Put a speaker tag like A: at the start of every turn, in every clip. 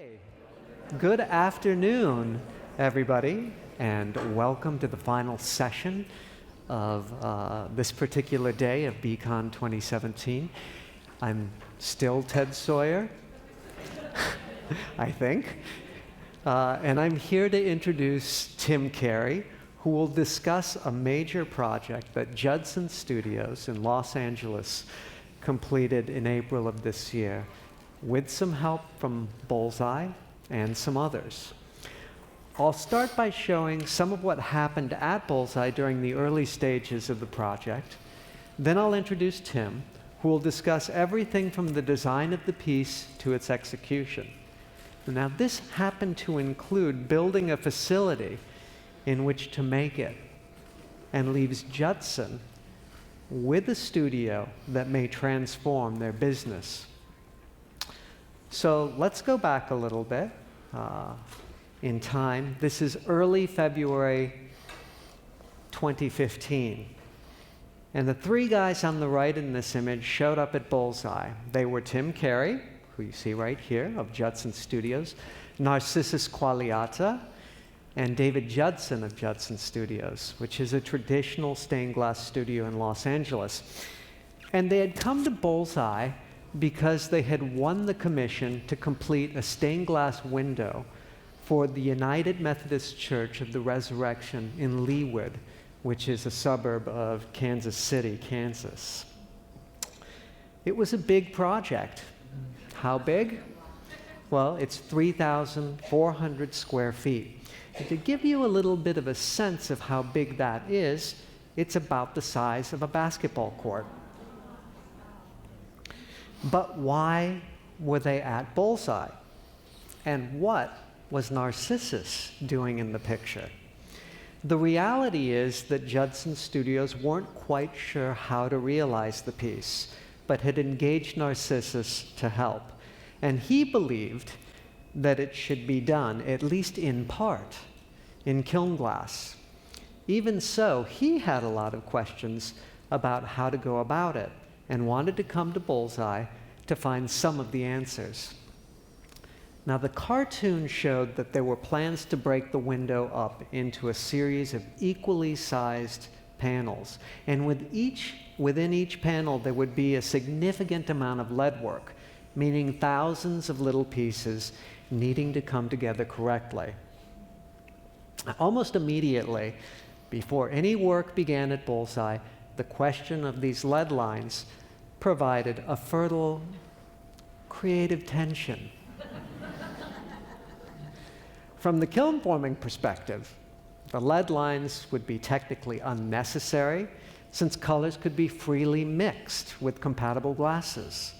A: Okay, good afternoon, everybody, and welcome to the final session of this particular day of BECon 2017. I'm still Ted Sawyer, I think, and I'm here to introduce Tim Carey, who will discuss a major project that Judson Studios in Los Angeles completed in April of this year, with some help from Bullseye and some others. I'll start by showing some of what happened at Bullseye during the early stages of the project. Then I'll introduce Tim, who will discuss everything from the design of the piece to its execution. Now, this happened to include building a facility in which to make it, and leaves Judson with a studio that may transform their business. So let's go back a little bit in time. This is early February 2015. And the three guys on the right in this image showed up at Bullseye. They were Tim Carey, who you see right here, of Judson Studios, Narcissus Quagliata, and David Judson of Judson Studios, which is a traditional stained glass studio in Los Angeles. And they had come to Bullseye because they had won the commission to complete a stained glass window for the United Methodist Church of the Resurrection in Leawood, which is a suburb of Kansas City, Kansas. It was a big project. How big? Well, it's 3,400 square feet. And to give you a little bit of a sense of how big that is, it's about the size of a basketball court. But why were they at Bullseye? And what was Narcissus doing in the picture? The reality is that Judson Studios weren't quite sure how to realize the piece, but had engaged Narcissus to help. And he believed that it should be done, at least in part, in kiln glass. Even so, he had a lot of questions about how to go about it, and wanted to come to Bullseye to find some of the answers. Now, the cartoon showed that there were plans to break the window up into a series of equally sized panels, and within each panel there would be a significant amount of lead work, meaning thousands of little pieces needing to come together correctly. Almost immediately, before any work began at Bullseye, the question of these lead lines provided a fertile, creative tension. From the kiln forming perspective, the lead lines would be technically unnecessary, since colors could be freely mixed with compatible glasses.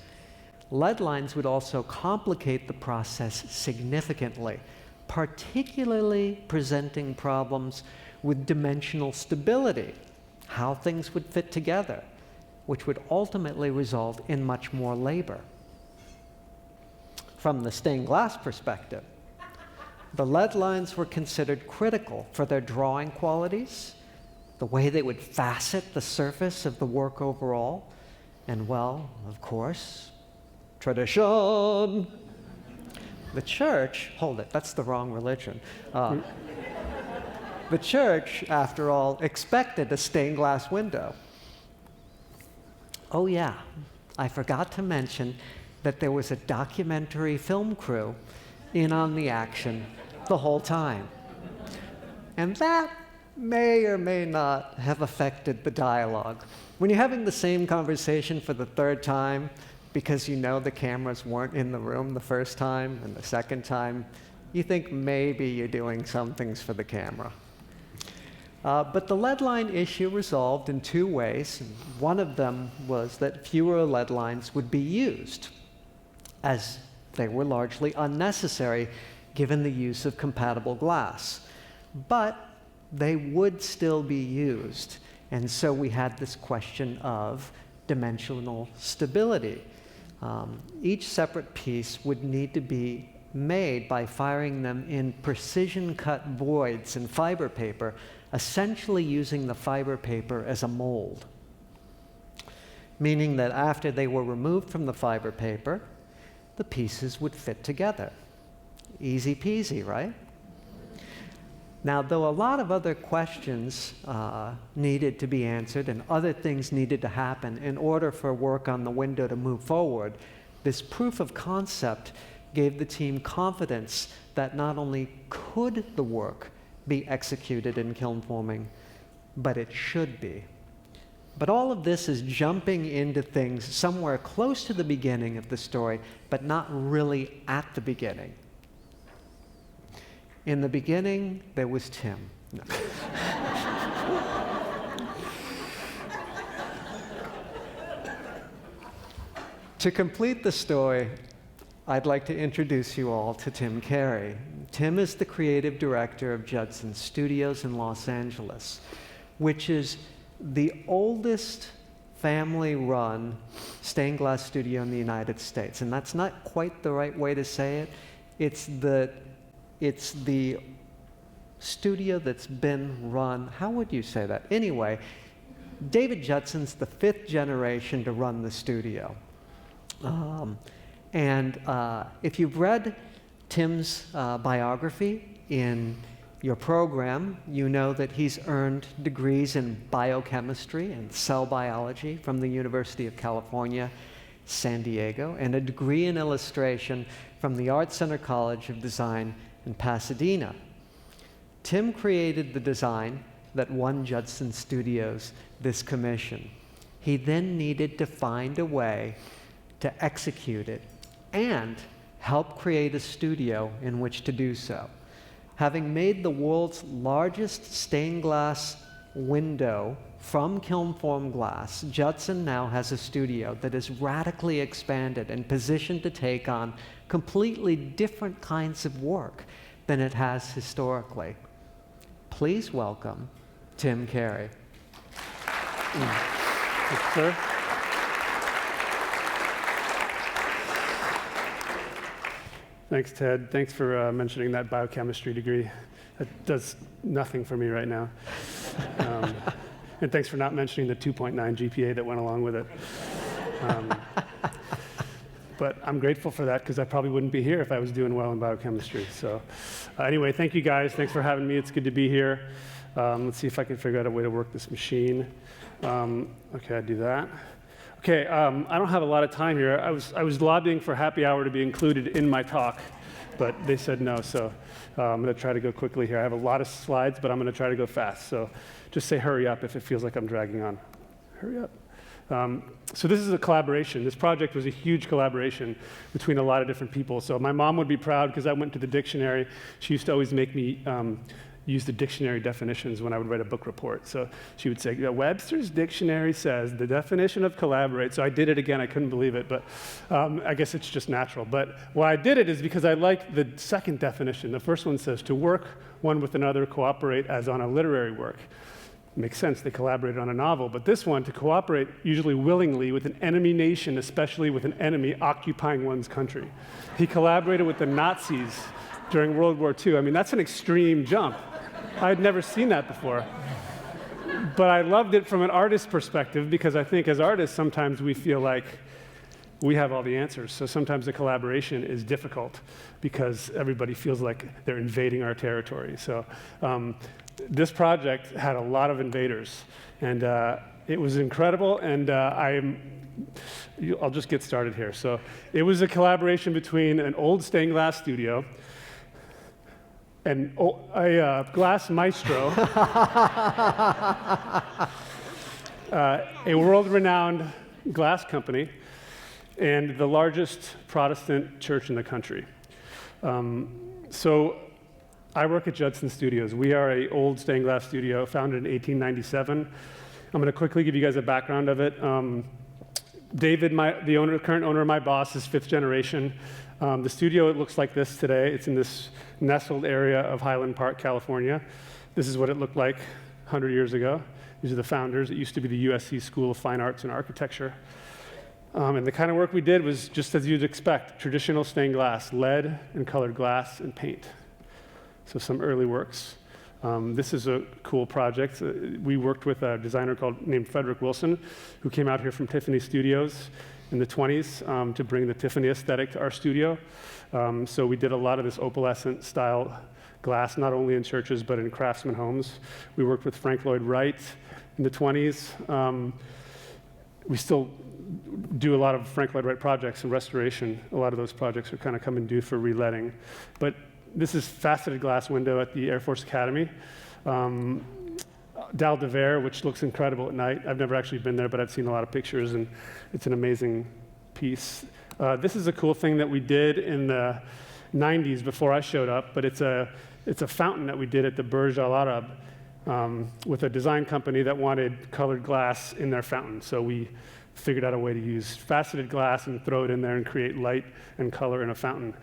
A: Lead lines would also complicate the process significantly, particularly presenting problems with dimensional stability, how things would fit together, which would ultimately result in much more labor. From the stained glass perspective, the lead lines were considered critical for their drawing qualities, the way they would facet the surface of the work overall, and, well, of course, tradition. The church, hold it, that's the wrong religion. The church, after all, expected a stained glass window. Oh yeah, I forgot to mention that there was a documentary film crew in on the action the whole time. And that may or may not have affected the dialogue. When you're having the same conversation for the third time, because you know the cameras weren't in the room the first time and the second time, you think maybe you're doing some things for the camera. But the lead line issue resolved in two ways. One of them was that fewer lead lines would be used, as they were largely unnecessary given the use of compatible glass. But they would still be used, and so we had this question of dimensional stability. Each separate piece would need to be made by firing them in precision-cut voids in fiber paper, essentially using the fiber paper as a mold. Meaning that after they were removed from the fiber paper, the pieces would fit together. Easy peasy, right? Now, though a lot of other questions needed to be answered and other things needed to happen in order for work on the window to move forward, this proof of concept gave the team confidence that not only could the work be executed in kiln forming, but it should be. But all of this is jumping into things somewhere close to the beginning of the story, but not really at the beginning. In the beginning, there was Tim. No. To complete the story, I'd like to introduce you all to Tim Carey. Tim is the creative director of Judson Studios in Los Angeles, which is the oldest family-run stained glass studio in the United States. And that's not quite the right way to say it. It's the studio that's been run, how would you say that? Anyway, David Judson's the 5th generation to run the studio. If you've read Tim's biography in your program, you know that he's earned degrees in biochemistry and cell biology from the University of California, San Diego, and a degree in illustration from the Art Center College of Design in Pasadena. Tim created the design that won Judson Studios this commission. He then needed to find a way to execute it and help create a studio in which to do so. Having made the world's largest stained glass window from kiln-formed glass, Judson now has a studio that is radically expanded and positioned to take on completely different kinds of work than it has historically. Please welcome Tim Carey.
B: Yes, sir. Thanks, Ted. Thanks for mentioning that biochemistry degree. That does nothing for me right now. And thanks for not mentioning the 2.9 GPA that went along with it. But I'm grateful for that because I probably wouldn't be here if I was doing well in biochemistry. So anyway, thank you guys. Thanks for having me. It's good to be here. Let's see if I can figure out a way to work this machine. Okay, I do that. Okay, I don't have a lot of time here. I was lobbying for happy hour to be included in my talk, but they said no, so I'm going to try to go quickly here. I have a lot of slides, but I'm going to try to go fast. So just say hurry up if it feels like I'm dragging on. Hurry up. So this is a collaboration. This project was a huge collaboration between a lot of different people. So my mom would be proud because I went to the dictionary. She used to always make me use the dictionary definitions when I would write a book report. So she would say, Webster's dictionary says the definition of collaborate. So I did it again. I couldn't believe it, but I guess it's just natural. But why I did it is because I liked the second definition. The first one says to work one with another, cooperate as on a literary work. Makes sense, they collaborated on a novel. But this one, to cooperate usually willingly with an enemy nation, especially with an enemy occupying one's country. He collaborated with the Nazis during World War II. I mean, that's an extreme jump. I had never seen that before. But I loved it from an artist's perspective because I think as artists, sometimes we feel like we have all the answers. So sometimes the collaboration is difficult because everybody feels like they're invading our territory. So this project had a lot of invaders, and it was incredible, and I'll just get started here. So it was a collaboration between an old stained glass studio and a glass maestro, a world-renowned glass company, and the largest Protestant church in the country. So I work at Judson Studios. We are an old stained glass studio founded in 1897. I'm going to quickly give you guys a background of it. David, the current owner of my boss, is 5th generation. The studio, it looks like this today. It's in this nestled area of Highland Park, California. This is what it looked like 100 years ago. These are the founders. It used to be the USC School of Fine Arts and Architecture. And the kind of work we did was just as you'd expect, traditional stained glass, lead and colored glass and paint. So some early works. This is a cool project. We worked with a designer named Frederick Wilson, who came out here from Tiffany Studios. in the 20s to bring the Tiffany aesthetic to our studio. So we did a lot of this opalescent style glass, not only in churches, but in craftsman homes. We worked with Frank Lloyd Wright in the 20s. We still do a lot of Frank Lloyd Wright projects and restoration. A lot of those projects are kind of coming due for reletting. But this is faceted glass window at the Air Force Academy. Dal de Verre, which looks incredible at night. I've never actually been there, but I've seen a lot of pictures, and it's an amazing piece. This is a cool thing that we did in the 90s before I showed up, but it's a fountain that we did at the Burj Al Arab with a design company that wanted colored glass in their fountain. So we figured out a way to use faceted glass and throw it in there and create light and color in a fountain.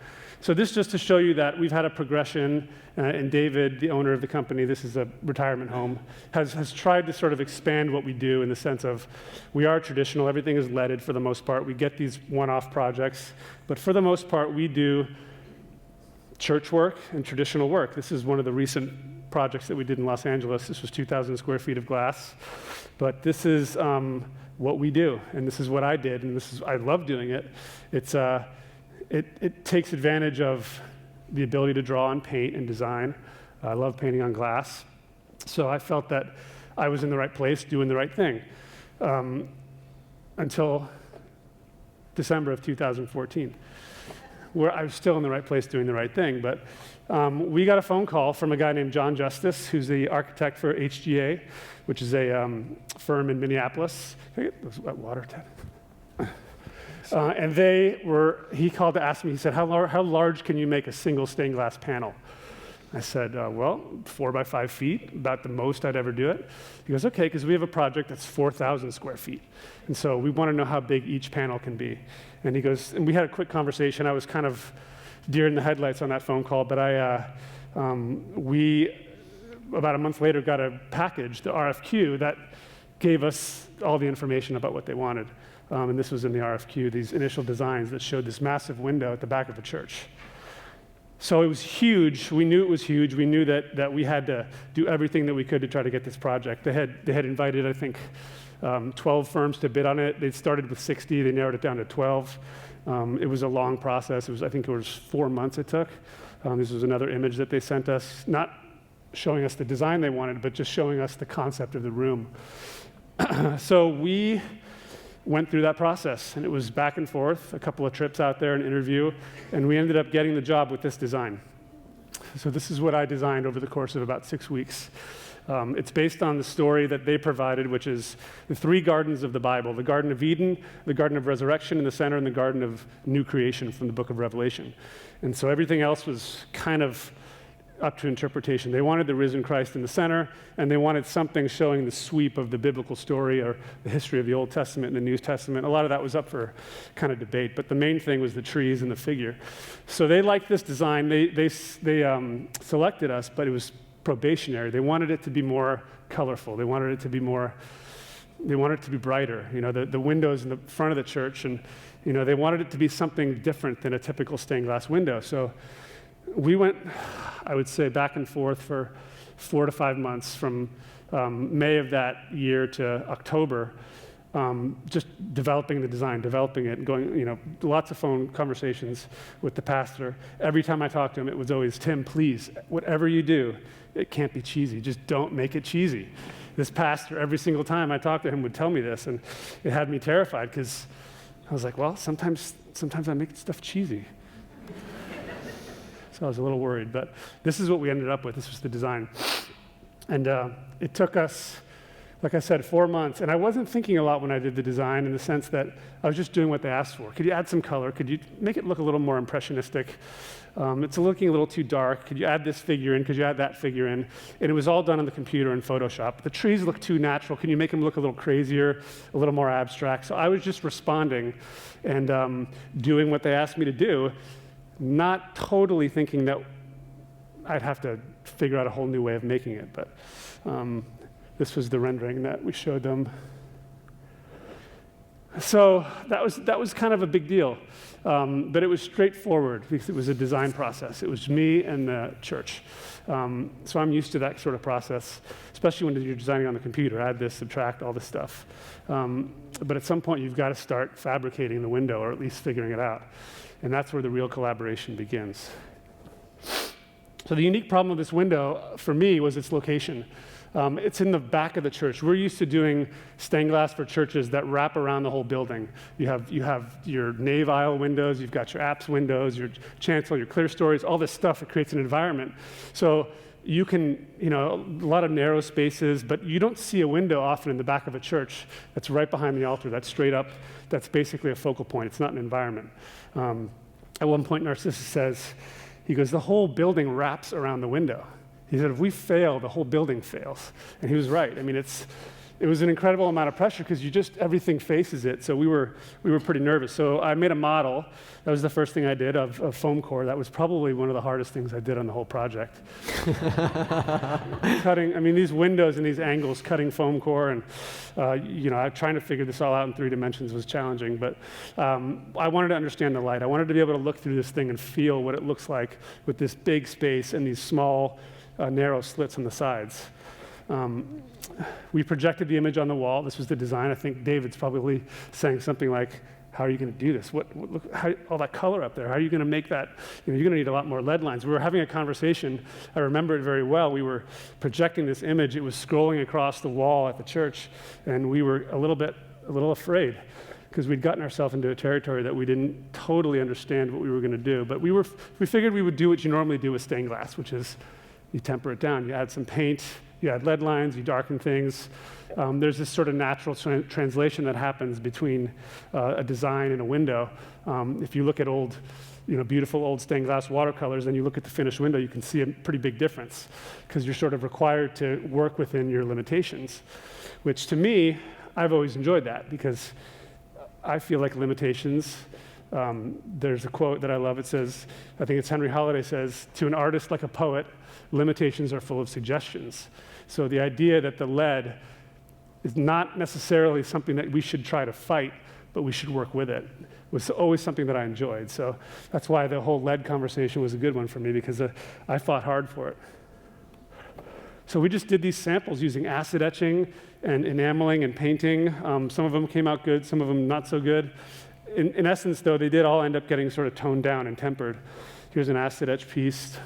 B: So this just to show you that we've had a progression, and David, the owner of the company, this is a retirement home, has tried to sort of expand what we do in the sense of we are traditional, everything is leaded for the most part. We get these one-off projects, but for the most part, we do church work and traditional work. This is one of the recent projects that we did in Los Angeles. This was 2,000 square feet of glass, but this is what we do, and this is what I did, and I love doing it. It takes advantage of the ability to draw and paint and design. I love painting on glass. So I felt that I was in the right place doing the right thing until December of 2014, where I was still in the right place doing the right thing. But we got a phone call from a guy named John Justice, who's the architect for HGA, which is a firm in Minneapolis. Can I get those water, Ted? And he called to ask me, he said, how large can you make a single stained glass panel? I said, well, 4 by 5 feet, about the most I'd ever do it. He goes, okay, because we have a project that's 4,000 square feet. And so we want to know how big each panel can be. And he goes, and we had a quick conversation. I was kind of deer in the headlights on that phone call, but we, about a month later, got a package, the RFQ, that gave us all the information about what they wanted. And this was in the RFQ, these initial designs that showed this massive window at the back of a church. So it was huge. We knew it was huge. We knew that we had to do everything that we could to try to get this project. They had invited, I think, 12 firms to bid on it. They started with 60. They narrowed it down to 12. It was a long process. I think it was 4 months it took. This was another image that they sent us, not showing us the design they wanted, but just showing us the concept of the room. So we went through that process, and it was back and forth, a couple of trips out there, an interview, and we ended up getting the job with this design. So this is what I designed over the course of about 6 weeks. It's based on the story that they provided, which is the 3 gardens of the Bible: the Garden of Eden, the Garden of Resurrection in the center, and the Garden of New Creation from the book of Revelation. And so everything else was kind of up to interpretation. They wanted the risen Christ in the center, and they wanted something showing the sweep of the biblical story or the history of the Old Testament and the New Testament. A lot of that was up for kind of debate, but the main thing was the trees and the figure. So they liked this design. They selected us, but it was probationary. They wanted it to be more colorful. They wanted it to be brighter. You know, the windows in the front of the church, and you know, they wanted it to be something different than a typical stained glass window. So we went, I would say, back and forth for 4 to 5 months, from May of that year to October, just developing the design, developing it, going, you know, lots of phone conversations with the pastor. Every time I talked to him, it was always, Tim, please, whatever you do, it can't be cheesy. Just don't make it cheesy. This pastor, every single time I talked to him, would tell me this, and it had me terrified, because I was like, well, sometimes I make stuff cheesy. So I was a little worried, but this is what we ended up with. This was the design. And it took us, like I said, 4 months. And I wasn't thinking a lot when I did the design, in the sense that I was just doing what they asked for. Could you add some color? Could you make it look a little more impressionistic? It's looking a little too dark. Could you add this figure in? Could you add that figure in? And it was all done on the computer in Photoshop. The trees look too natural. Can you make them look a little crazier, a little more abstract? So I was just responding and doing what they asked me to do, not totally thinking that I'd have to figure out a whole new way of making it. But this was the rendering that we showed them. So that was kind of a big deal, but it was straightforward because it was a design process. It was me and the church. So I'm used to that sort of process, especially when you're designing on the computer, add this, subtract, all this stuff. But at some point, you've got to start fabricating the window, or at least figuring it out. And that's where the real collaboration begins. So the unique problem with this window, for me, was its location. It's in the back of the church. We're used to doing stained glass for churches that wrap around the whole building. You have your nave aisle windows, you've got your apse windows, your chancel, your clear stories, all this stuff that creates an environment. So you can, a lot of narrow spaces, but you don't see a window often in the back of a church that's right behind the altar, that's straight up, that's basically a focal point. It's not an environment. At one point, Narcissus says, he goes, the whole building wraps around the window. He said, if we fail, the whole building fails. And he was right. I mean, it was an incredible amount of pressure because everything faces it. So we were pretty nervous. So I made a model. That was the first thing I did of foam core. That was probably one of the hardest things I did on the whole project. These windows and these angles, cutting foam core, and trying to figure this all out in 3 dimensions was challenging. But I wanted to understand the light. I wanted to be able to look through this thing and feel what it looks like with this big space and these small, narrow slits on the sides. We projected the image on the wall. This was the design. I think David's probably saying something like, how are you going to do this? Look, all that color up there. How are you going to make that? You're going to need a lot more lead lines. We were having a conversation. I remember it very well. We were projecting this image. It was scrolling across the wall at the church, and we were a little afraid because we'd gotten ourselves into a territory that we didn't totally understand what we were going to do. But we figured we would do what you normally do with stained glass, which is you temper it down. You add some paint. You add lead lines, you darken things. There's this sort of natural translation that happens between a design and a window. If you look at old, beautiful old stained glass watercolors, and you look at the finished window, you can see a pretty big difference because you're sort of required to work within your limitations, which to me, I've always enjoyed that because I feel like limitations. There's a quote that I love. It says, I think it's Henry Holiday says, to an artist like a poet, limitations are full of suggestions. So the idea that the lead is not necessarily something that we should try to fight, but we should work with it, was always something that I enjoyed. So that's why the whole lead conversation was a good one for me, because I fought hard for it. So we just did these samples using acid etching and enameling and painting. Some of them came out good, some of them not so good. In essence, though, they did all end up getting sort of toned down and tempered. Here's an acid etch piece.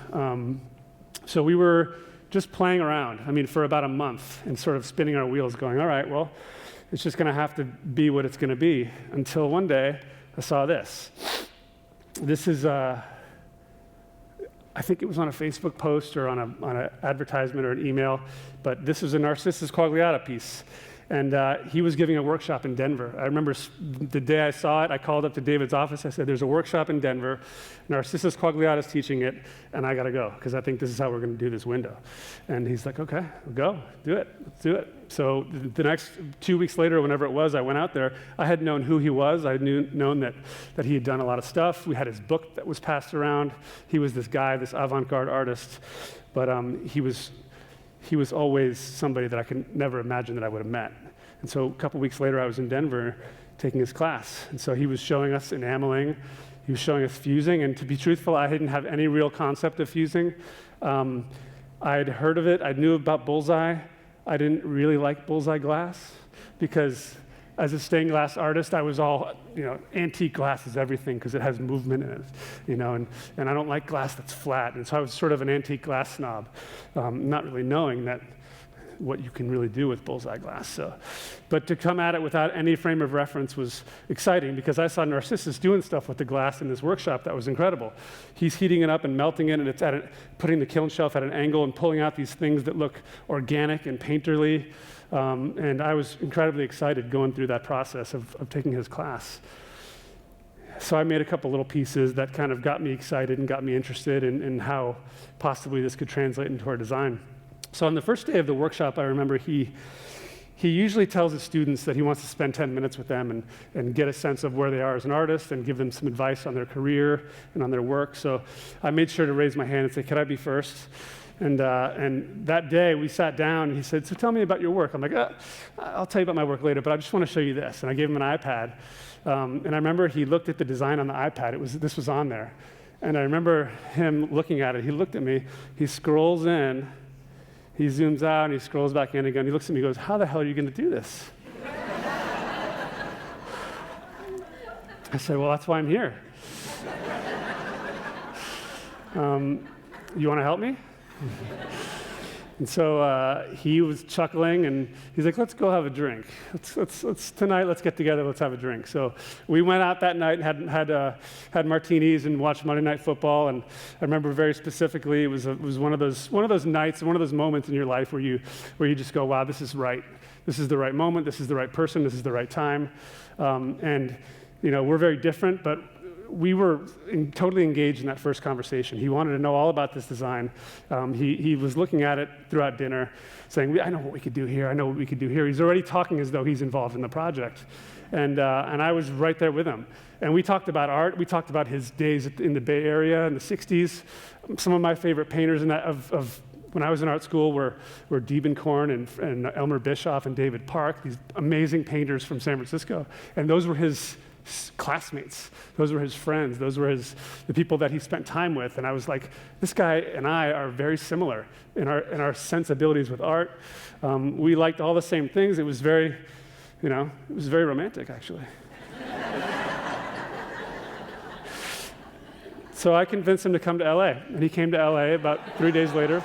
B: So we were just playing around, for about a month and sort of spinning our wheels going, all right, well, it's just going to have to be what it's going to be, until one day I saw this. This is, I think it was on a Facebook post or on an advertisement or an email, but this was a Narcissus Quagliata piece. And he was giving a workshop in Denver. I remember the day I saw it, I called up to David's office. I said, there's a workshop in Denver. Narcissus Quagliata is teaching it, and I got to go, because I think this is how we're going to do this window. And he's like, okay, we'll go. Do it. Let's do it. So the next 2 weeks later, whenever it was, I went out there. I had known who he was. I had known that he had done a lot of stuff. We had his book that was passed around. He was this guy, this avant-garde artist. But he was always somebody that I could never imagine that I would have met. And so a couple weeks later, I was in Denver taking his class. And so he was showing us enameling. He was showing us fusing. And to be truthful, I didn't have any real concept of fusing. I had heard of it. I knew about Bullseye. I didn't really like Bullseye glass because as a stained glass artist, I was all, antique glass is everything because it has movement in it, and I don't like glass that's flat. And so I was sort of an antique glass snob, not really knowing that what you can really do with Bullseye glass. So, but to come at it without any frame of reference was exciting because I saw Narcissus doing stuff with the glass in this workshop that was incredible. He's heating it up and melting it, and it's putting the kiln shelf at an angle and pulling out these things that look organic and painterly. And I was incredibly excited going through that process of taking his class. So I made a couple little pieces that kind of got me excited and got me interested in how possibly this could translate into our design. So on the first day of the workshop, I remember he usually tells his students that he wants to spend 10 minutes with them and get a sense of where they are as an artist and give them some advice on their career and on their work. So I made sure to raise my hand and say, could I be first? And that day we sat down and he said, so tell me about your work. I'm like, I'll tell you about my work later, but I just want to show you this. And I gave him an iPad. And I remember he looked at the design on the iPad. This was on there. And I remember him looking at it. He looked at me. He scrolls in. He zooms out and he scrolls back in again. He looks at me and goes, how the hell are you going to do this? I said, well, that's why I'm here. You want to help me? And so he was chuckling, and he's like, let's go have a drink. Tonight, let's get together, let's have a drink. So we went out that night and had martinis and watched Monday Night Football. And I remember very specifically, it was one of those nights, one of those moments in your life where you just go, wow, this is right. This is the right moment, this is the right person, this is the right time. And we're very different, but we were totally engaged in that first conversation. He wanted to know all about this design. He was looking at it throughout dinner, saying, I know what we could do here, I know what we could do here. He's already talking as though he's involved in the project. And I was right there with him. And we talked about art. We talked about his days in the Bay Area in the 60s. Some of my favorite painters of when I was in art school were Diebenkorn and Elmer Bischoff and David Park, these amazing painters from San Francisco. And those were his classmates. Those were his friends. Those were the people that he spent time with. And I was like, this guy and I are very similar in our sensibilities with art. We liked all the same things. It was very romantic, actually. So I convinced him to come to LA, and he came to LA about 3 days later.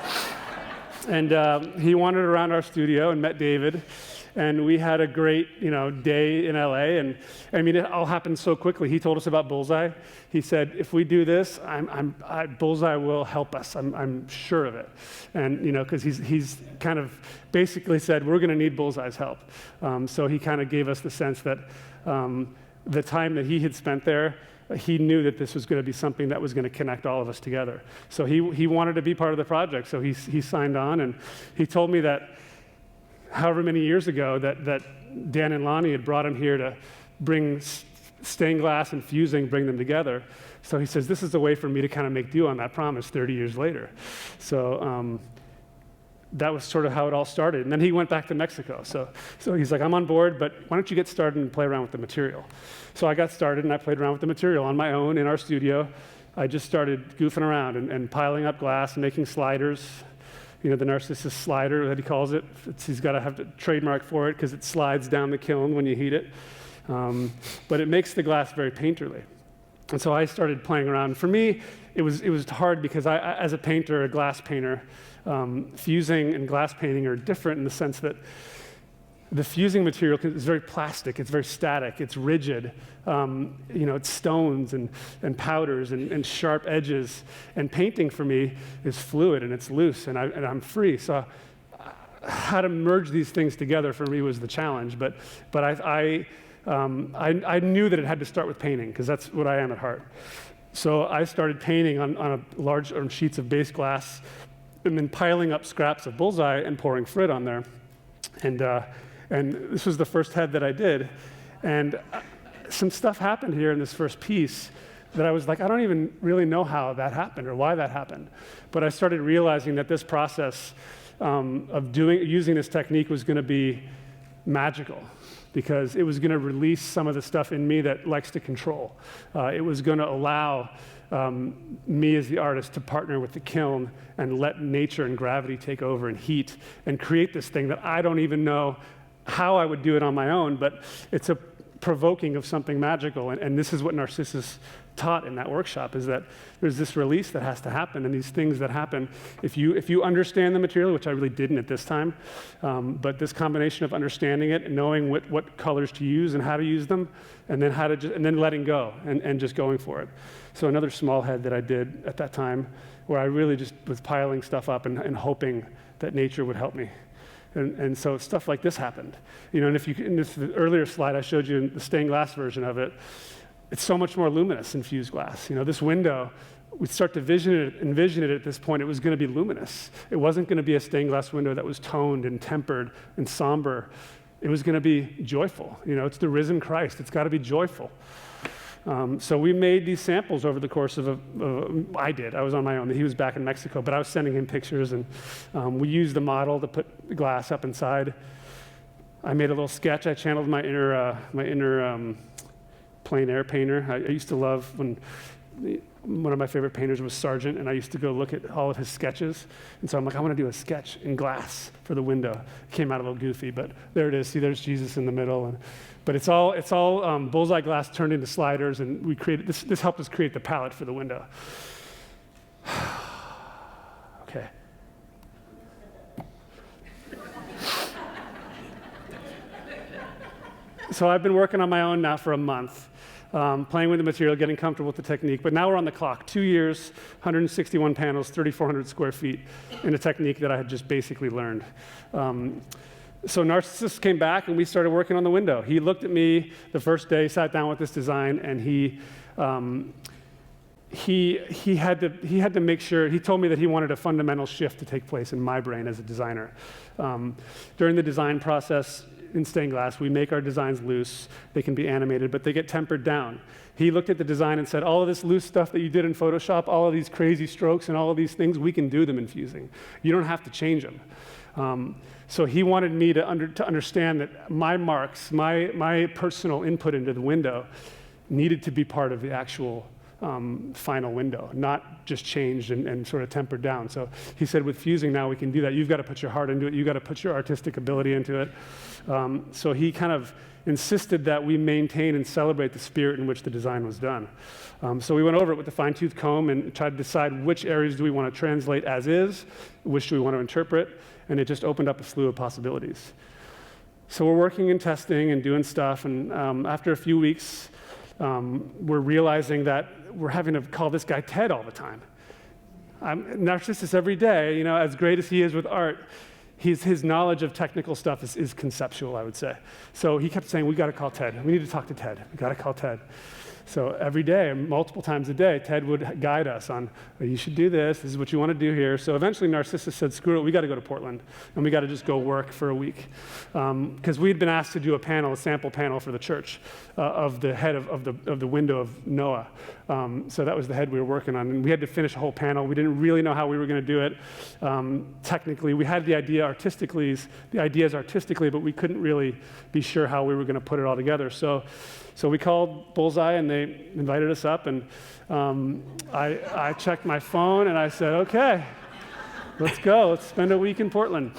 B: And he wandered around our studio and met David. And we had a great, day in LA. And I mean, it all happened so quickly. He told us about Bullseye. He said, if we do this, Bullseye will help us. I'm sure of it. And, because he's kind of basically said, we're going to need Bullseye's help. So he kind of gave us the sense that the time that he had spent there, he knew that this was going to be something that was going to connect all of us together. So he wanted to be part of the project. So he signed on, and he told me that however many years ago that Dan and Lonnie had brought him here to bring stained glass and fusing, bring them together. So he says, this is a way for me to kind of make do on that promise 30 years later. So that was sort of how it all started. And then he went back to Mexico. So he's like, I'm on board, but why don't you get started and play around with the material? So I got started and I played around with the material on my own in our studio. I just started goofing around and piling up glass and making sliders. The Narcissus slider that he calls it. He's got to have a trademark for it because it slides down the kiln when you heat it. But it makes the glass very painterly. And so I started playing around. For me, it was hard because I, as a painter, a glass painter, fusing and glass painting are different in the sense that the fusing material is very plastic, it's very static, it's rigid. It's stones and powders and sharp edges. And painting for me is fluid and it's loose and I'm free. So how to merge these things together for me was the challenge. But I knew that it had to start with painting because that's what I am at heart. So I started painting on large sheets of base glass and then piling up scraps of Bullseye and pouring frit on there. And this was the first head that I did. And some stuff happened here in this first piece that I was like, I don't even really know how that happened or why that happened. But I started realizing that this process of using this technique was going to be magical because it was going to release some of the stuff in me that likes to control. It was going to allow me as the artist to partner with the kiln and let nature and gravity take over and heat and create this thing that I don't even know how I would do it on my own, but it's a provoking of something magical. And this is what Narcissus taught in that workshop, is that there's this release that has to happen, and these things that happen, if you understand the material, which I really didn't at this time, but this combination of understanding it and knowing what colors to use and how to use them, and then letting go and just going for it. So another small head that I did at that time, where I really just was piling stuff up and hoping that nature would help me. And so stuff like this happened. And if in this earlier slide I showed you the stained glass version of it, it's so much more luminous in fused glass. This window, we start to envision it at this point, it was going to be luminous. It wasn't going to be a stained glass window that was toned and tempered and somber. It was going to be joyful. It's the risen Christ. It's got to be joyful. So we made these samples over the course of I was on my own. He was back in Mexico, but I was sending him pictures, and we used the model to put the glass up inside. I made a little sketch. I channeled my inner plein air painter. I used to love when one of my favorite painters was Sargent, and I used to go look at all of his sketches. And so I'm like, I want to do a sketch in glass for the window. It came out a little goofy, but there it is. See, there's Jesus in the middle. But it's all Bullseye glass turned into sliders, and we created this helped us create the palette for the window. Okay. So I've been working on my own now for a month, playing with the material, getting comfortable with the technique. But now we're on the clock. 2 years, 161 panels, 3,400 square feet in a technique that I had just basically learned. So Narcissus came back, and we started working on the window. He looked at me the first day, sat down with this design, and he had to make sure. He told me that he wanted a fundamental shift to take place in my brain as a designer. During the design process in stained glass, we make our designs loose. They can be animated, but they get tempered down. He looked at the design and said, all of this loose stuff that you did in Photoshop, all of these crazy strokes and all of these things, we can do them in fusing. You don't have to change them. So he wanted me to understand that my marks, my personal input into the window needed to be part of the actual final window, not just changed and sort of tempered down. So he said, with fusing now we can do that. You've got to put your heart into it. You've got to put your artistic ability into it. So he kind of insisted that we maintain and celebrate the spirit in which the design was done. So we went over it with a fine-tooth comb and tried to decide which areas do we want to translate as is, which do we want to interpret, and it just opened up a slew of possibilities. So we're working and testing and doing stuff, and after a few weeks, we're realizing that we're having to call this guy Ted all the time. Narcissus every day, as great as he is with art, his knowledge of technical stuff is conceptual, I would say. So he kept saying, we got to call Ted. We need to talk to Ted. We got to call Ted. So every day, multiple times a day, Ted would guide us on, you should do this. This is what you want to do here. So eventually Narcissus said, screw it, we got to go to Portland, and we got to just go work for a week. Because we'd been asked to do a sample panel for the church of the head of the window of Noah. So that was the head we were working on, and we had to finish a whole panel. We didn't really know how we were going to do it. Technically, we had the ideas artistically, but we couldn't really be sure how we were going to put it all together. So we called Bullseye, and they invited us up, and I checked my phone, and I said, okay, let's go. Let's spend a week in Portland.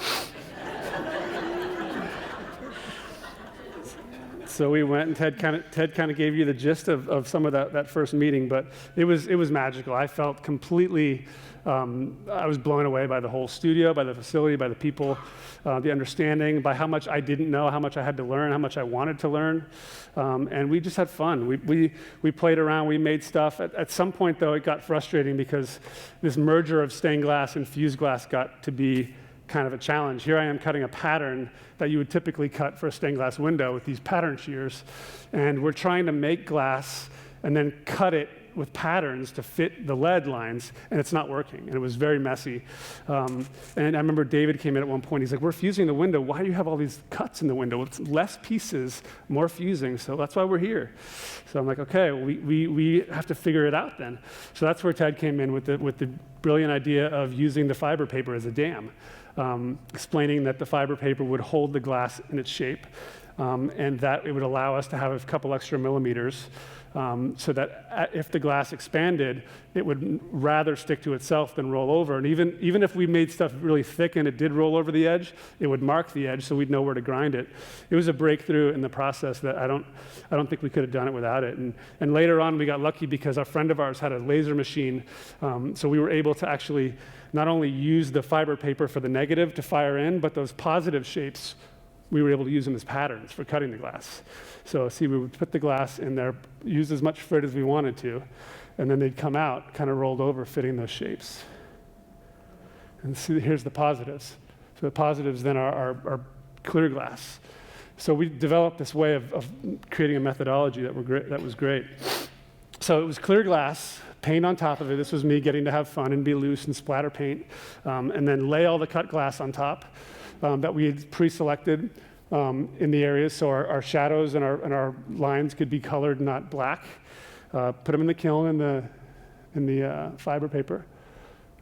B: So we went, and Ted kind of gave you the gist of some of that first meeting, but it was magical. I felt completely, I was blown away by the whole studio, by the facility, by the people, the understanding, by how much I didn't know, how much I had to learn, how much I wanted to learn. And we just had fun. We played around, we made stuff. At some point, though, it got frustrating because this merger of stained glass and fused glass got to be kind of a challenge. Here I am cutting a pattern that you would typically cut for a stained glass window with these pattern shears, and we're trying to make glass and then cut it with patterns to fit the lead lines, and it's not working, and it was very messy. And I remember David came in at one point, he's like, we're fusing the window, why do you have all these cuts in the window? It's less pieces, more fusing, so that's why we're here. So I'm like, okay, we have to figure it out then. So that's where Ted came in with the brilliant idea of using the fiber paper as a dam, explaining that the fiber paper would hold the glass in its shape, and that it would allow us to have a couple extra millimeters so that if the glass expanded, it would rather stick to itself than roll over. And even if we made stuff really thick and it did roll over the edge, it would mark the edge so we'd know where to grind it. It was a breakthrough in the process that I don't think we could have done it without it. And later on, we got lucky because a friend of ours had a laser machine, so we were able to actually not only use the fiber paper for the negative to fire in, but those positive shapes, we were able to use them as patterns for cutting the glass. So see, we would put the glass in there, use as much frit as we wanted to, and then they'd come out kind of rolled over, fitting those shapes. And see, here's the positives. So the positives then are clear glass. So we developed this way of creating a methodology that was great. So it was clear glass, paint on top of it. This was me getting to have fun and be loose and splatter paint, and then lay all the cut glass on top that we had pre-selected in the areas, so our shadows and our lines could be colored, not black. put them in the kiln in the fiber paper,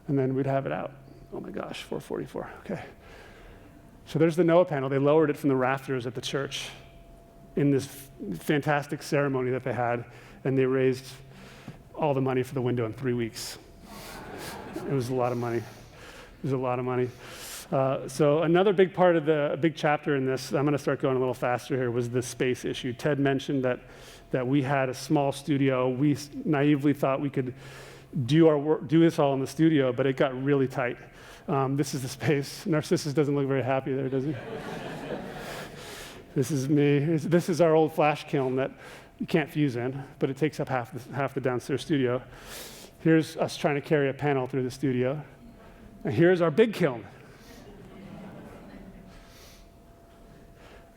B: and then we'd have it out. Oh my gosh, 444, okay. So there's the Noah panel. They lowered it from the rafters at the church in this fantastic ceremony that they had, and they raised all the money for the window in 3 weeks. It was a lot of money. It was a lot of money. So another big part of a big chapter in this, I'm going to start going a little faster here, was the space issue. Ted mentioned that we had a small studio. We naively thought we could do this all in the studio, but it got really tight. This is the space. Narcissus doesn't look very happy there, does he? This is me. This is our old flash kiln that you can't fuse in, but it takes up half the downstairs studio. Here's us trying to carry a panel through the studio. And here's our big kiln.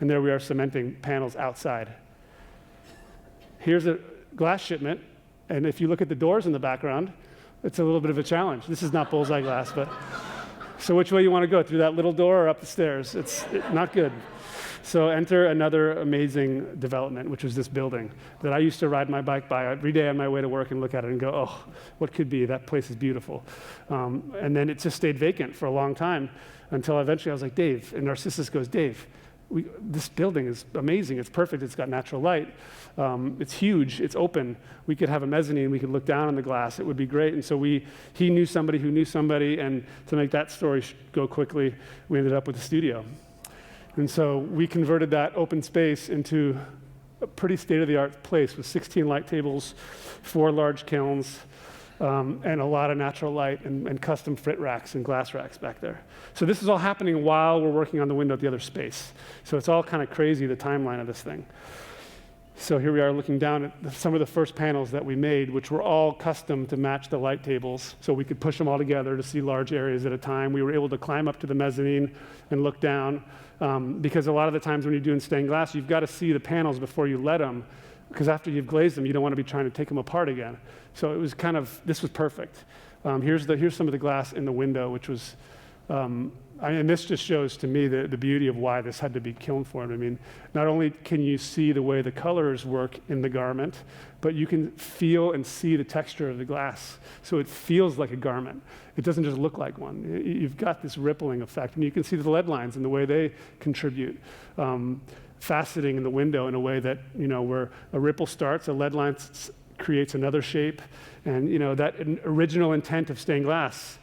B: And there we are cementing panels outside. Here's a glass shipment, and if you look at the doors in the background, it's a little bit of a challenge. This is not Bullseye glass, but so which way you want to go, through that little door or up the stairs? It's not good. So enter another amazing development, which was this building that I used to ride my bike by every day on my way to work and look at it and go, oh, what could be? That place is beautiful. And then it just stayed vacant for a long time until eventually I was like, Dave, and Narcissus goes, Dave, this building is amazing. It's perfect. It's got natural light. It's huge. It's open. We could have a mezzanine. We could look down on the glass. It would be great. And so he knew somebody who knew somebody. And to make that story go quickly, we ended up with a studio. And so we converted that open space into a pretty state-of-the-art place with 16 light tables, 4 large kilns, and a lot of natural light and custom frit racks and glass racks back there. So this is all happening while we're working on the window at the other space. So it's all kind of crazy, the timeline of this thing. So here we are looking down at some of the first panels that we made, which were all custom to match the light tables. So we could push them all together to see large areas at a time. We were able to climb up to the mezzanine and look down, because a lot of the times when you're doing stained glass, you've got to see the panels before you let them, because after you've glazed them, you don't want to be trying to take them apart again. So it was this was perfect. Here's some of the glass in the window, which was, and this just shows to me the beauty of why this had to be kiln formed. I mean, not only can you see the way the colors work in the garment, but you can feel and see the texture of the glass. So it feels like a garment. It doesn't just look like one. You've got this rippling effect, and you can see the lead lines and the way they contribute. Faceting in the window in a way that, where a ripple starts, a lead line creates another shape. And, that original intent of stained glass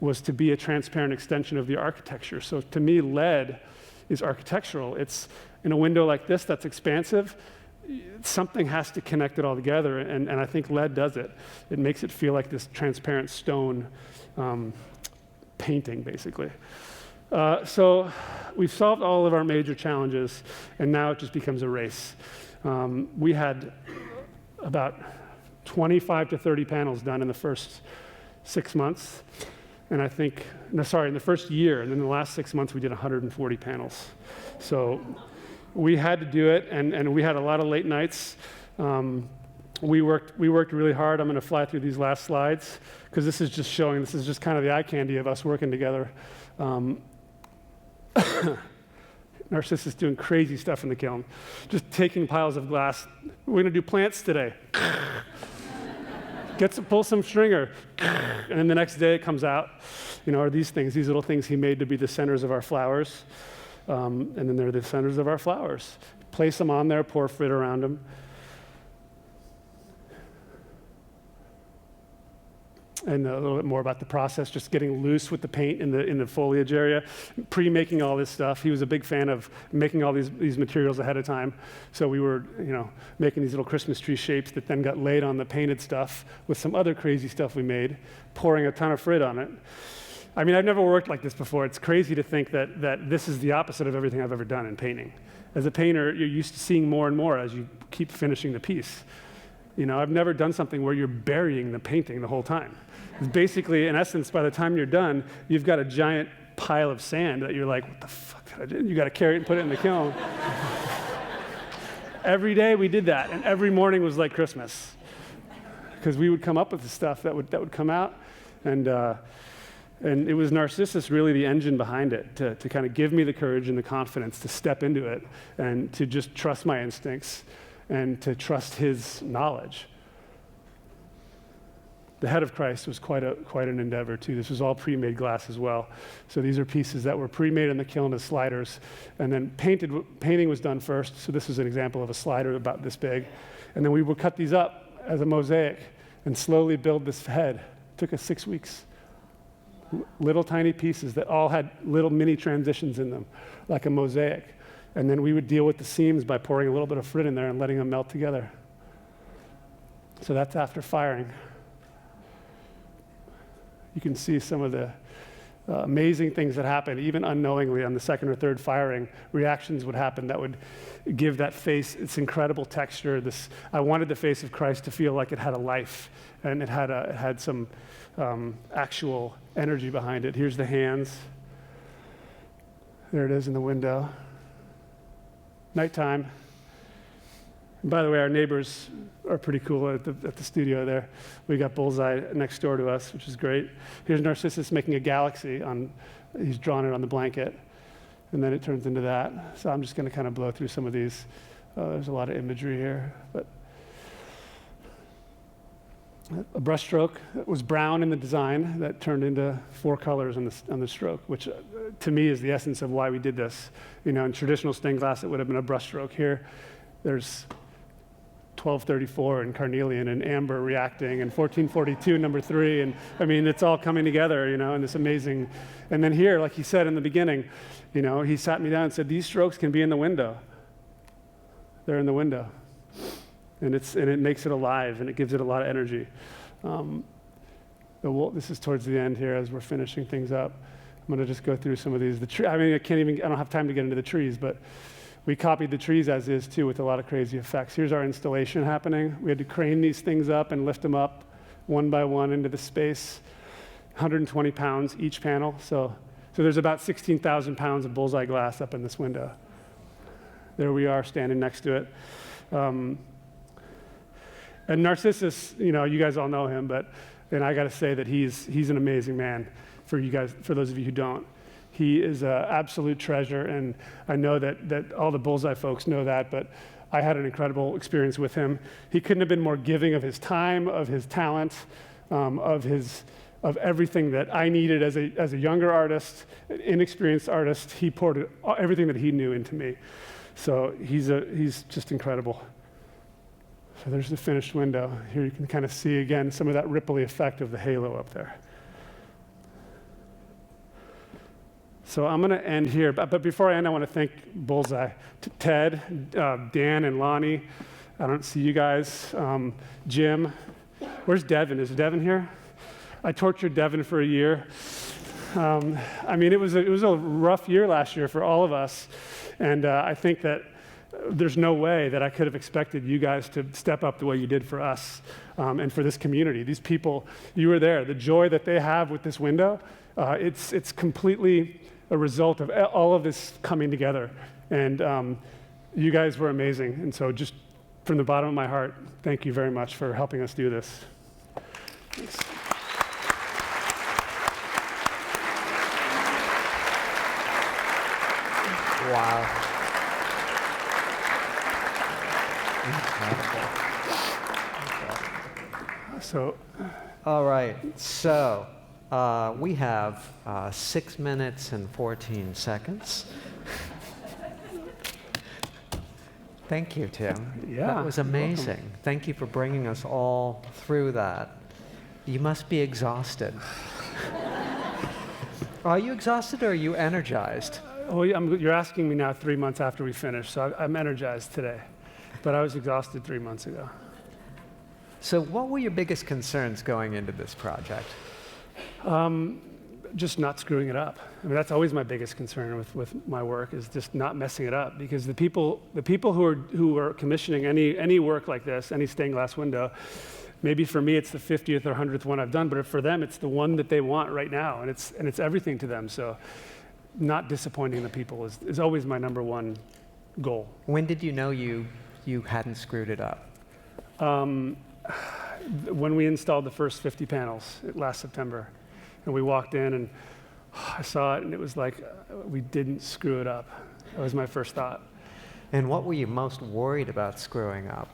B: was to be a transparent extension of the architecture. So to me, lead is architectural. It's in a window like this that's expansive, something has to connect it all together, and I think lead does it. It makes it feel like this transparent stone painting, basically. So we've solved all of our major challenges, and now it just becomes a race. We had about 25 to 30 panels done in the first 6 months. And I think, in the first year, and then in the last 6 months, we did 140 panels. So we had to do it, and we had a lot of late nights. We worked really hard. I'm going to fly through these last slides, because this is just kind of the eye candy of us working together. Narcissus doing crazy stuff in the kiln, just taking piles of glass. We're going to do plants today. Pull some stringer, and then the next day it comes out. Are these little things he made to be the centers of our flowers, and then they're the centers of our flowers. Place them on there, pour frit around them. And a little bit more about the process, just getting loose with the paint in the foliage area, pre-making all this stuff. He was a big fan of making all these materials ahead of time. So we were, making these little Christmas tree shapes that then got laid on the painted stuff with some other crazy stuff we made, pouring a ton of frit on it. I mean, I've never worked like this before. It's crazy to think that this is the opposite of everything I've ever done in painting. As a painter, you're used to seeing more and more as you keep finishing the piece. I've never done something where you're burying the painting the whole time. It's basically, in essence, by the time you're done, you've got a giant pile of sand that you're like, what the fuck did I do? You got to carry it and put it in the kiln. Every day we did that, and every morning was like Christmas, because we would come up with the stuff that would come out, and it was Narcissus really the engine behind it to kind of give me the courage and the confidence to step into it and to just trust my instincts and to trust his knowledge. The head of Christ was quite an endeavor too. This was all pre-made glass as well. So these are pieces that were pre-made in the kiln as sliders, and then painting was done first. So this is an example of a slider about this big. And then we would cut these up as a mosaic and slowly build this head. It took us 6 weeks. Little tiny pieces that all had little mini transitions in them, like a mosaic. And then we would deal with the seams by pouring a little bit of frit in there and letting them melt together. So that's after firing. You can see some of the amazing things that happen, even unknowingly on the second or third firing. Reactions would happen that would give that face its incredible texture. I wanted the face of Christ to feel like it had a life, and it had some actual energy behind it. Here's the hands. There it is in the window. Nighttime. And by the way, our neighbors are pretty cool at the studio there. We got Bullseye next door to us, which is great. Here's Narcissus making a galaxy. He's drawn it on the blanket, and then it turns into that. So I'm just going to kind of blow through some of these. There's a lot of imagery here, but a brushstroke that was brown in the design that turned into 4 colors on the stroke, which to me is the essence of why we did this. In traditional stained glass, it would have been a brushstroke. Here, there's 1234 and carnelian and amber reacting and 1442 number 3, and I mean it's all coming together, in this amazing. And then here, like he said in the beginning, he sat me down and said, these strokes can be in the window. They're in the window. And it makes it alive, and it gives it a lot of energy. This is towards the end here as we're finishing things up. I'm going to just go through some of these. I don't have time to get into the trees, but we copied the trees as is too with a lot of crazy effects. Here's our installation happening. We had to crane these things up and lift them up one by one into the space. 120 pounds each panel. So there's about 16,000 pounds of Bullseye glass up in this window. There we are standing next to it. And Narcissus, you guys all know him, and I got to say that he's an amazing man for you guys, for those of you who don't. He is an absolute treasure, and I know that all the Bullseye folks know that, but I had an incredible experience with him. He couldn't have been more giving of his time, of his talent, of everything that I needed as a younger artist, an inexperienced artist. He poured everything that he knew into me. So he's just incredible. So there's the finished window. Here you can kind of see again some of that ripply effect of the halo up there. So I'm going to end here, but before I end, I want to thank Bullseye, Ted, Dan, and Lonnie. I don't see you guys. Jim. Where's Devin? Is Devin here? I tortured Devin for a year. It was a rough year last year for all of us, and I think that there's no way that I could have expected you guys to step up the way you did for us and for this community. These people, you were there. The joy that they have with this window, it's completely a result of all of this coming together. And you guys were amazing. And so just from the bottom of my heart, thank you very much for helping us do this. Thanks.
A: Wow.
B: So,
A: all right. So we have 6 minutes and 14 seconds. Thank you, Tim.
B: Yeah,
A: that was amazing. Thank you for bringing us all through that. You must be exhausted. Are you exhausted or are you energized?
B: Well, you're asking me now 3 months after we finish, so I'm energized today. But I was exhausted 3 months ago.
A: So what were your biggest concerns going into this project?
B: Just not screwing it up. That's always my biggest concern with my work, is just not messing it up. Because the people who are commissioning any work like this, any stained glass window, maybe for me it's the 50th or 100th one I've done, but for them it's the one that they want right now, and it's everything to them. So not disappointing the people is always my number one goal.
A: When did you know you hadn't screwed it up?
B: When we installed the first 50 panels last September, and we walked in and I saw it, and it was like we didn't screw it up. That was my first thought.
A: And what were you most worried about screwing up?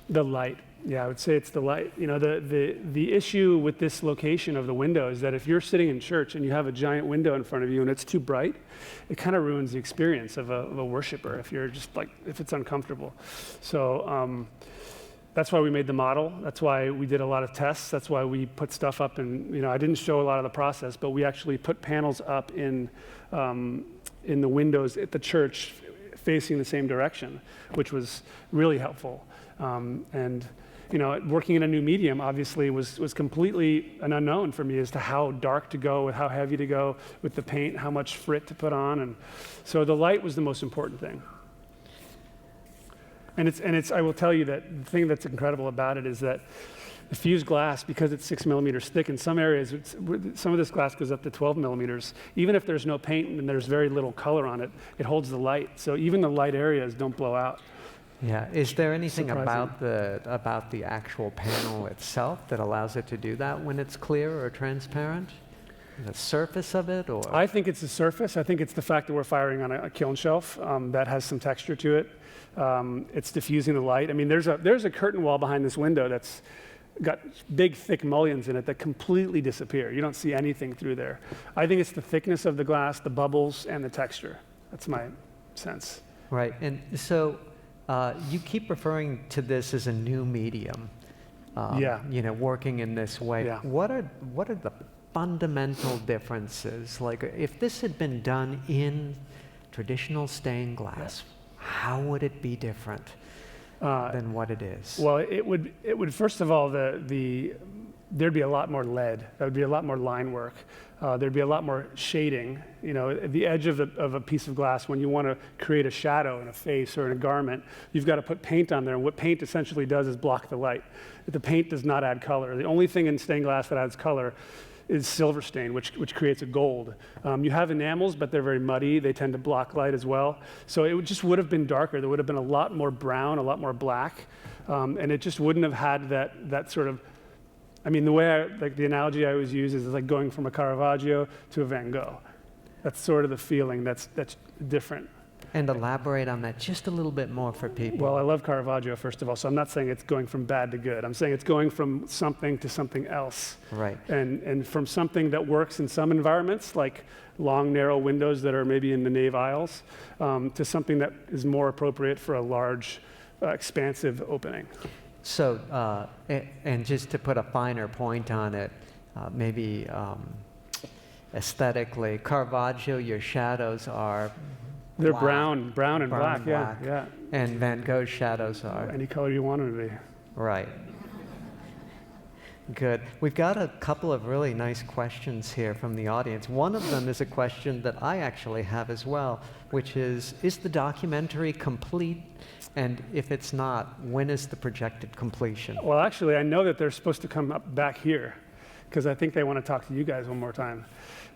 B: The light. Yeah, I would say it's the light. You know, the issue with this location of the window is that if you're sitting in church and you have a giant window in front of you and it's too bright, it kind of ruins the experience of a worshiper if you're just like, if it's uncomfortable. So that's why we made the model. That's why we did a lot of tests. That's why we put stuff up, and you know, I didn't show a lot of the process, but we actually put panels up in the windows at the church facing the same direction, which was really helpful. And you know, working in a new medium obviously was completely an unknown for me as to how dark to go, with how heavy to go with the paint, how much frit to put on, and so the light was the most important thing. And it's I will tell you that the thing that's incredible about it is that the fused glass, because it's 6 millimeters thick, in some areas, some of this glass goes up to 12 millimeters. Even if there's no paint and there's very little color on it, it holds the light. So even the light areas don't blow out.
A: Yeah. Is there anything
B: Surprising.
A: about the actual panel itself that allows it to do that when it's clear or transparent? The surface of it, or?
B: I think it's the surface. I think it's the fact that we're firing on a kiln shelf that has some texture to it. It's diffusing the light. I mean, there's a curtain wall behind this window that's got big, thick mullions in it that completely disappear. You don't see anything through there. I think it's the thickness of the glass, the bubbles, and the texture. That's my sense.
A: Right. And so you keep referring to this as a new medium.
B: Yeah.
A: You know, working in this way.
B: Yeah.
A: What are the fundamental differences? Like, if this had been done in traditional stained glass, how would it be different than what it is?
B: Well, it would first of all, there'd be a lot more lead. There would be a lot more line work. There'd be a lot more shading. You know, at the edge of a piece of glass, when you want to create a shadow in a face or in a garment, you've got to put paint on there. And what paint essentially does is block the light. The paint does not add color. The only thing in stained glass that adds color is silver stain, which creates a gold. You have enamels, but they're very muddy. They tend to block light as well. So it just would have been darker. There would have been a lot more brown, a lot more black, and it just wouldn't have had that sort of. I mean, the analogy I always use is like going from a Caravaggio to a Van Gogh. That's sort of the feeling that's different.
A: And elaborate on that just a little bit more for people.
B: Well, I love Caravaggio, first of all, so I'm not saying it's going from bad to good. I'm saying it's going from something to something else.
A: Right.
B: And from something that works in some environments, like long, narrow windows that are maybe in the nave aisles, to something that is more appropriate for a large, expansive opening.
A: So, and just to put a finer point on it, maybe aesthetically, Caravaggio, your shadows are
B: They're
A: black.
B: brown and black.
A: black.
B: Yeah.
A: And Van Gogh's shadows are.
B: Any color you want them to be.
A: Right. Good. We've got a couple of really nice questions here from the audience. One of them is a question that I actually have as well, which is the documentary complete? And if it's not, when is the projected completion?
B: Well, actually, I know that they're supposed to come up back here, because I think they want to talk to you guys one more time.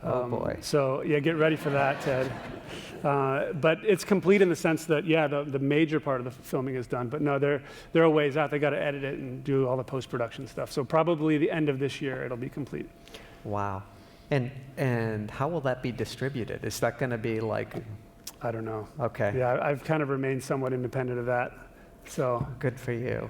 A: Oh, boy.
B: So, yeah, get ready for that, Ted. But it's complete in the sense that, yeah, the major part of the filming is done. But no, they're a ways out. They got to edit it and do all the post-production stuff. So probably the end of this year, it'll be complete.
A: Wow. And how will that be distributed? Is that going to be like...
B: I don't know.
A: Okay.
B: Yeah, I've kind of remained somewhat independent of that. So
A: good for you.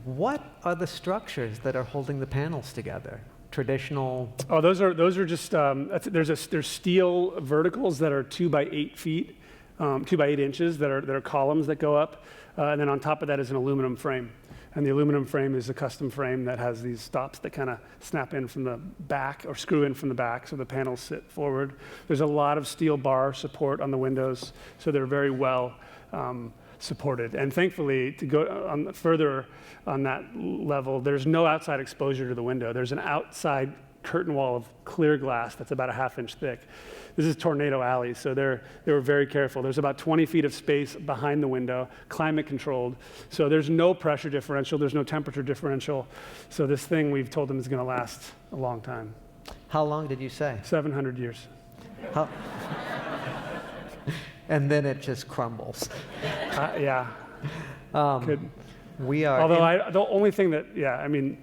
A: What are the structures that are holding the panels together? Traditional?
B: Oh, those are just there's steel verticals that are 2 by 8 feet, 2 by 8 inches that are columns that go up, and then on top of that is an aluminum frame. And the aluminum frame is a custom frame that has these stops that kind of snap in from the back or screw in from the back, so the panels sit forward. There's a lot of steel bar support on the windows, so they're very well supported. And thankfully, to go further on that level, there's no outside exposure to the window. There's an outside curtain wall of clear glass that's about a 1/2 inch thick. This is Tornado Alley, so they were very careful. There's about 20 feet of space behind the window, climate controlled. So there's no pressure differential, there's no temperature differential. So this thing, we've told them, is going to last a long time.
A: How long did you say?
B: 700 years.
A: How? And then it just crumbles.
B: Yeah. Could.
A: We are.
B: Although the only thing that, I mean,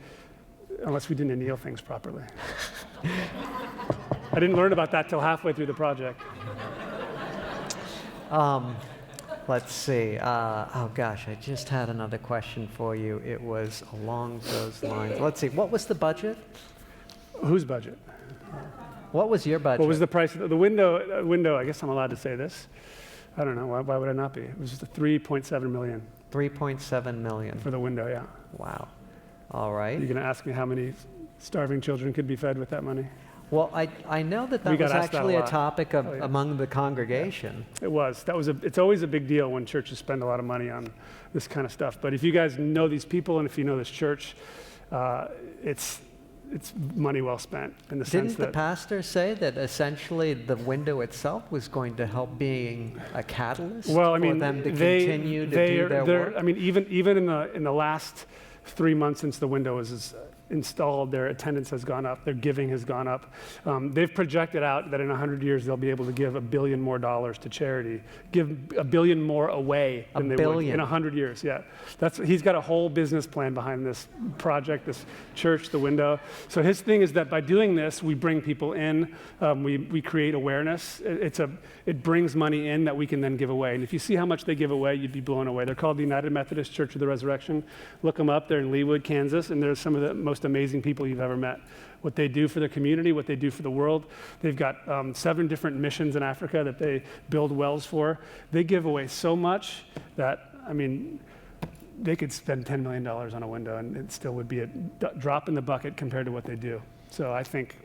B: unless we didn't anneal things properly. I didn't learn about that till halfway through the project.
A: Let's see. Oh gosh, I just had another question for you. It was along those lines. Let's see. What was the budget?
B: Whose budget?
A: What was your budget?
B: What was the price of the window? Window. I guess I'm allowed to say this. I don't know. Why would I not be? It was just 3.7 million.
A: 3.7 million.
B: For the window, yeah.
A: Wow. All right.
B: You're going to ask me how many starving children could be fed with that money?
A: Well, I know that
B: We got
A: was
B: asked that a
A: actually a
B: lot.
A: topic of,
B: Oh, yeah.
A: among the congregation.
B: It was. It's always a big deal when churches spend a lot of money on this kind of stuff. But if you guys know these people and if you know this church, it's money well spent in the sense
A: Didn't the
B: that
A: pastor say that essentially the window itself was going to help being a catalyst
B: well, I mean,
A: for them to
B: they,
A: continue to
B: they're,
A: do their
B: they're,
A: work?
B: I mean, even in the last 3 months since the window was installed, their attendance has gone up, their giving has gone up. They've projected out that in 100 years they'll be able to give $1 billion more to charity, give $1 billion more away than they would in 100 years. Yeah, he's got a whole business plan behind this project, this church, the window. So his thing is that by doing this, we bring people in, we create awareness. It brings money in that we can then give away. And if you see how much they give away, you'd be blown away. They're called the United Methodist Church of the Resurrection. Look them up. They're in Leawood, Kansas, and they're some of the most amazing people you've ever met. What they do for their community, what they do for the world. They've got 7 different missions in Africa that they build wells for. They give away so much that, I mean, they could spend $10 million on a window and it still would be a drop in the bucket compared to what they do. So I think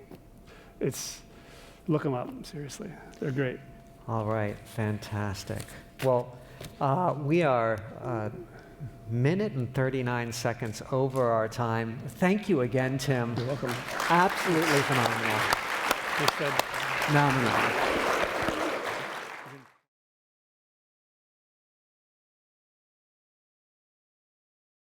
B: look them up, seriously. They're great.
A: All right, fantastic. Well, we are minute and 39 seconds over our time. Thank you again, Tim.
B: You're welcome.
A: Absolutely phenomenal.
B: Thanks, Ted.
A: Phenomenal.